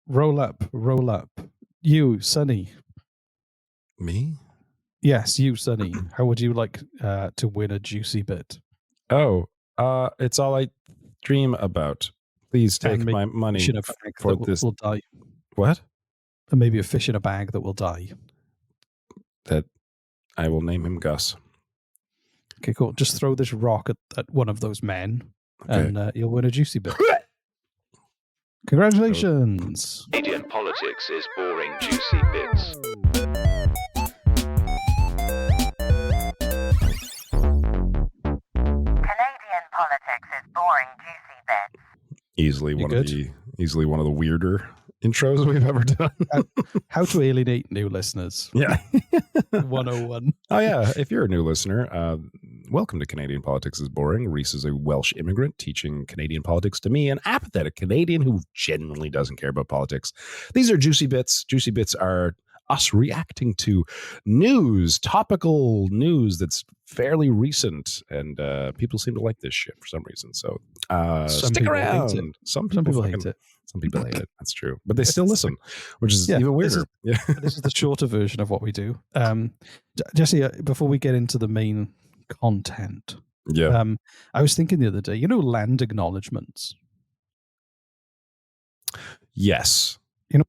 roll up, roll up. You, Sonny. Me? Yes, you, Sonny. How would you like to win a juicy bit? Oh, it's all I dream about. Please take my money fish in a bag for that this. will die. What? And maybe a fish in a bag that will die. That I will name him Gus. Okay, cool. Just throw this rock at one of those men, Okay. and you'll win a juicy bit. Congratulations. Canadian politics is boring juicy bits. Canadian politics is boring juicy bits. Easily one of the weirder intros we've ever done. How to alienate new listeners. Yeah. 101. Oh, yeah. If you're a new listener, welcome to Canadian Politics is Boring. Reese is a Welsh immigrant teaching Canadian politics to me, an apathetic Canadian who genuinely doesn't care about politics. These are juicy bits. Juicy bits are us reacting to news, topical news that's fairly recent, and people seem to like this shit for some reason. So stick around. Some people hate it. Some people hate it. That's true. But they still listen, which is even weirder. This is the shorter version of what we do. Jesse, before we get into the main content, I was thinking the other day, land acknowledgements. Yes.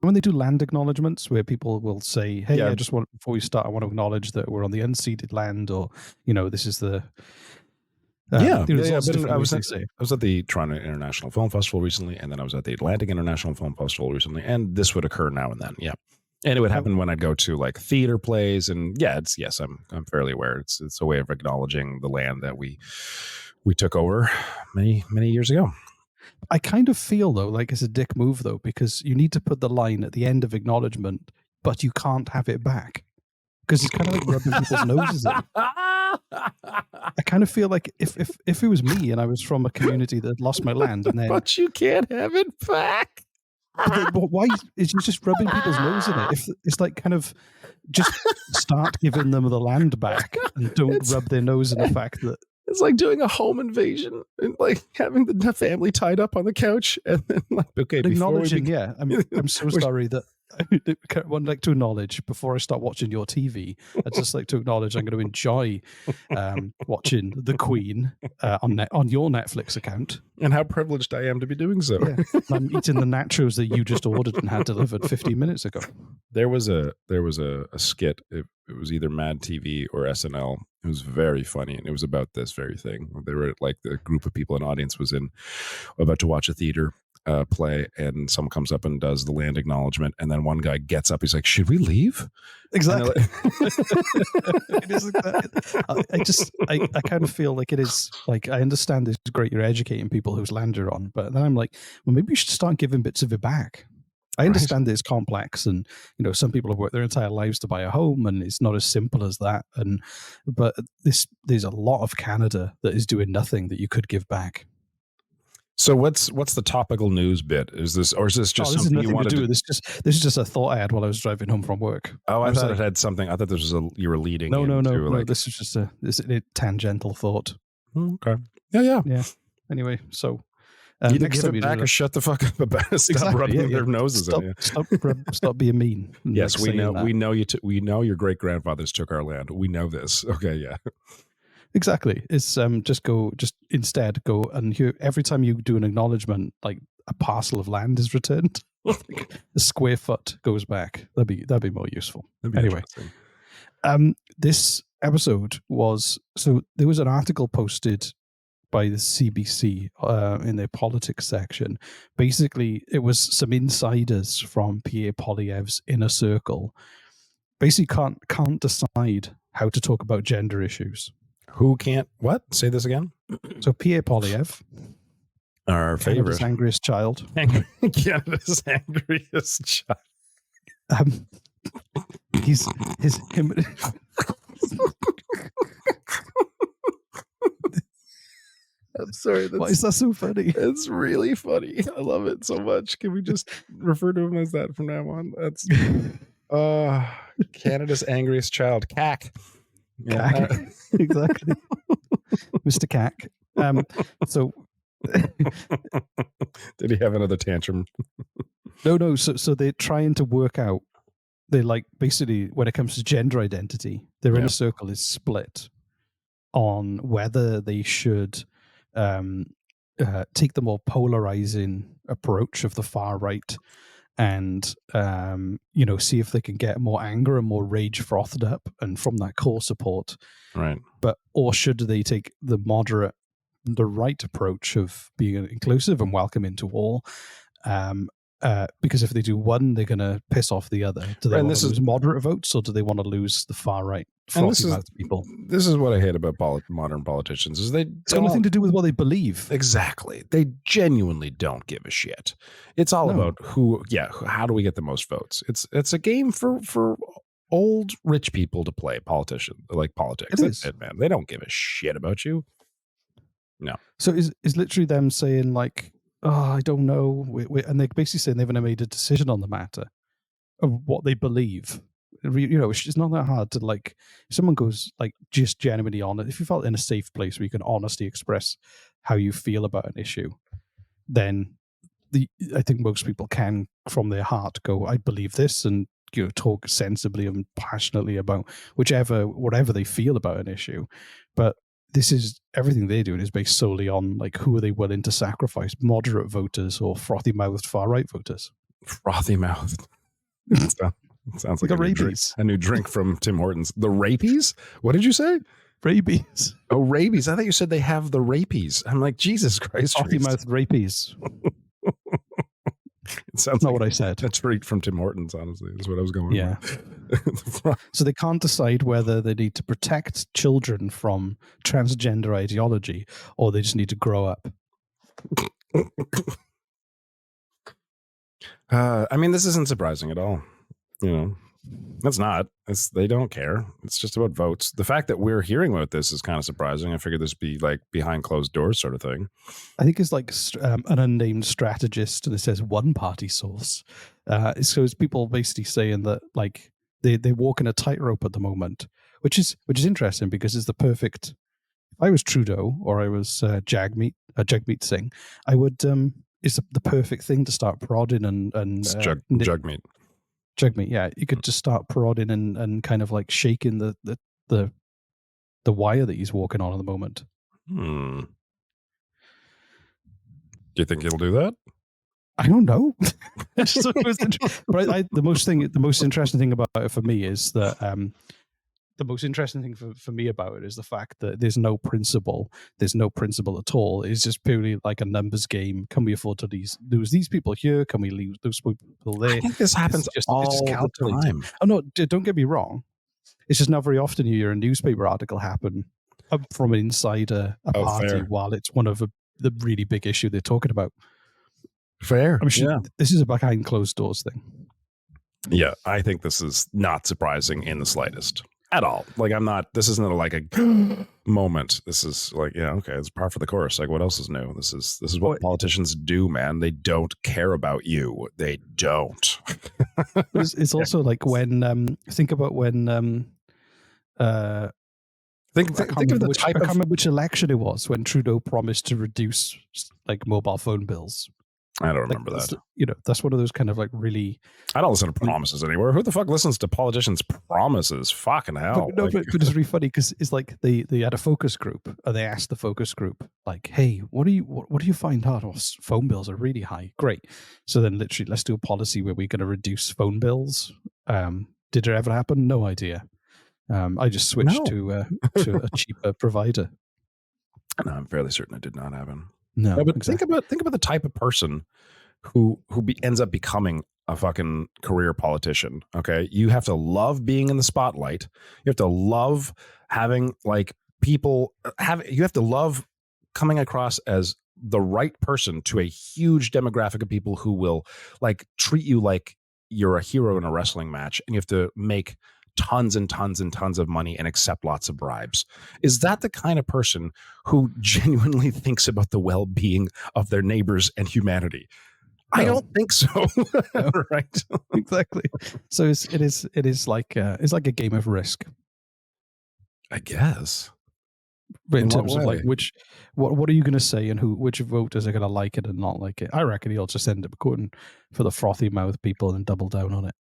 When they do land acknowledgements where people will say, hey, before we start, I want to acknowledge that we're on the unceded land, or, this is the... But I was at the Toronto International Film Festival recently, and then I was at the Atlantic International Film Festival recently, and this would occur now and then. Yeah. And it would happen when I'd go to like theater plays, and I'm fairly aware. It's a way of acknowledging the land that we took over many, many years ago. I kind of feel, though, like it's a dick move, though, because you need to put the line at the end of acknowledgement, but you can't have it back. Because it's kind of like rubbing people's noses in. I kind of feel like if it was me and I was from a community that lost my land, and then... But you can't have it back. But why is you just rubbing people's nose in it? If it's like kind of just start giving them the land back and don't rub their nose in the fact that... It's like doing a home invasion and like having the family tied up on the couch and then like, okay, acknowledging, I'm so sorry that I would like to acknowledge before I start watching your TV. I'd just like to acknowledge I'm going to enjoy watching The Queen on your Netflix account, and how privileged I am to be doing so. Yeah. I'm eating the nachos that you just ordered and had delivered 15 minutes ago. There was a skit. It was either Mad TV or SNL. It was very funny, and it was about this very thing. They were like, the group of people in audience was about to watch a theater play, and someone comes up and does the land acknowledgement, and then one guy gets up. He's like, "Should we leave?" Exactly. It is exactly. I kind of feel like it is like, I understand it's great you're educating people whose land you're on, but then I'm like, well, maybe you should start giving bits of it back. I understand that it's complex, and some people have worked their entire lives to buy a home, and it's not as simple as that. But there's a lot of Canada that is doing nothing that you could give back. So what's the topical news bit? Is this just something you wanted to do? This is just a thought I had while I was driving home from work. Oh, I thought it had something. I thought this was you were leading. No. This is just a tangential thought. Okay. Yeah. Anyway, so. Either give it back or shut the fuck up about it. Stop rubbing their noses in you. Stop being mean. Yes, we know. We know we know your great grandfathers took our land. We know this. Okay, yeah. Exactly. It's instead go and every time you do an acknowledgement, like a parcel of land is returned, a square foot goes back. That'd be more useful. Anyway, this episode there was an article posted by the CBC in their politics section. Basically, it was some insiders from Pierre Poilievre's inner circle. Basically, can't decide how to talk about gender issues. Who can't? What? Say this again. So Pierre Poilievre, our favorite, Canada's angriest child. Canada's angriest child. Him. I'm sorry. Why is that so funny? It's really funny. I love it so much. Can we just refer to him as that from now on? That's Canada's angriest child, CAC. Yeah. Exactly. Mr. CAC. So did he have another tantrum? No. So they're trying to work out. They like basically when it comes to gender identity, their inner circle is split on whether they should take the more polarizing approach of the far right and see if they can get more anger and more rage frothed up and from that core support, Right. or should they take the right approach of being inclusive and welcoming to all, because if they do one, they're going to piss off the other. Do they want to lose moderate votes, or do they want to lose the far right frothy mouth people? This is what I hate about modern politicians is it's got nothing to do with what they believe. Exactly. They genuinely don't give a shit. It's all about how do we get the most votes? It's a game for old rich people to play politics. That's it, man. They don't give a shit about you. No. So is literally them saying like, oh, I don't know, and they're basically saying they haven't made a decision on the matter of what they believe. It's not that hard to like. If someone goes like just genuinely honest, if you felt in a safe place where you can honestly express how you feel about an issue, then I think most people can, from their heart, go, I believe this, and talk sensibly and passionately about whatever they feel about an issue. But this is everything they're doing is based solely on like who are they willing to sacrifice, moderate voters or frothy mouthed far right voters. Frothy mouthed. Sounds like a new drink from Tim Hortons. The rapies? What did you say? Rabies. Oh, rabies. I thought you said they have the rapies. I'm like, Jesus Christ. Frothy mouthed rapies. It sounds not like what I said. A treat from Tim Hortons, honestly, is what I was going with. So they can't decide whether they need to protect children from transgender ideology or they just need to grow up. I mean, this isn't surprising at all. It's not. They don't care. It's just about votes. The fact that we're hearing about this is kind of surprising. I figured this would be like behind closed doors sort of thing. I think it's like an unnamed strategist, and it says one party source. So it's people basically saying that like they walk in a tightrope at the moment, which is interesting because it's the perfect. If I was Trudeau or I was Jagmeet Singh, I would. It's the perfect thing to start prodding and Jagmeet. Jagmeet, yeah, you could just start prodding and kind of like shaking the wire that he's walking on at the moment. Do you think he'll do that? I don't know. But the most interesting thing about it for me is that the most interesting thing for me about it is the fact that there's no principle. There's no principle at all. It's just purely like a numbers game. Can we afford to lose these people here? Can we lose those people there? I think this happens all the time. Oh, no, don't get me wrong. It's just not very often you hear a newspaper article happen from inside a party fair. While it's one of the really big issue they're talking about. Fair. This is a behind closed doors thing. Yeah, I think this is not surprising in the slightest. At all. Like this isn't like a moment. This is like, okay, it's par for the course. Like what else is new? This is what politicians do, man. They don't care about you. They don't. It's also like when think about when think of the type I can't remember which election it was when Trudeau promised to reduce like mobile phone bills. I don't remember that. That's one of those kind of like really. I don't listen to promises anywhere. Who the fuck listens to politicians' promises? Fucking hell! But it's really funny because it's like they had a focus group and they asked the focus group like, "Hey, what do you find out? Oh, phone bills are really high. Great. So then, literally, let's do a policy where we're going to reduce phone bills. Did it ever happen? No idea. I just switched to a cheaper provider. No, I'm fairly certain it did not happen. No, but exactly. think about the type of person who ends up becoming a fucking career politician. Okay, you have to love being in the spotlight. You have to love having like people you have to love coming across as the right person to a huge demographic of people who will like treat you like you're a hero in a wrestling match, and you have to make tons and tons and tons of money and accept lots of bribes. Is that the kind of person who genuinely thinks about the well-being of their neighbors and humanity? No. I don't think so. No. Right? Exactly. So it is like a game of Risk. I guess. But in In what terms of like way? what are you going to say and which voters are going to like it and not like it? I reckon he'll just end up going for the frothy mouth people and double down on it.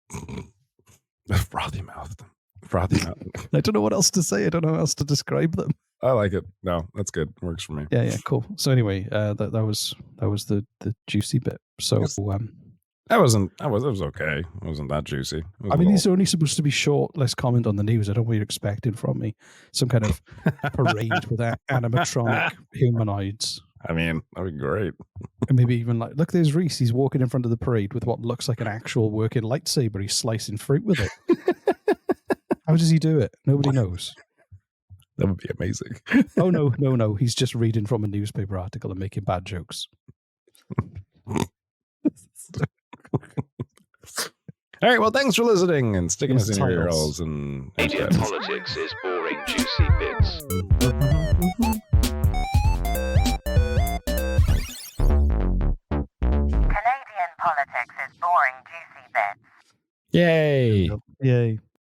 Frothy mouth. Frothy mouth. I don't know what else to say. I don't know how else to describe them. I like it. No, that's good. Works for me. Yeah, cool. So anyway, that was the juicy bit. So Yes. It was okay. It wasn't that juicy. I mean, these are only supposed to be short. Let's comment on the news. I don't know what you're expecting from me. Some kind of parade with animatronic humanoids. I mean, that'd be great. And maybe even like, look, there's Reese. He's walking in front of the parade with what looks like an actual working lightsaber. He's slicing fruit with it. How does he do it? Nobody knows. That would be amazing. Oh, no. He's just reading from a newspaper article and making bad jokes. All right, well, thanks for listening and sticking Here's us in your ear titles. holes and Canadian politics is boring, juicy bits. Canadian politics is boring, juicy bits. Yay! Yay.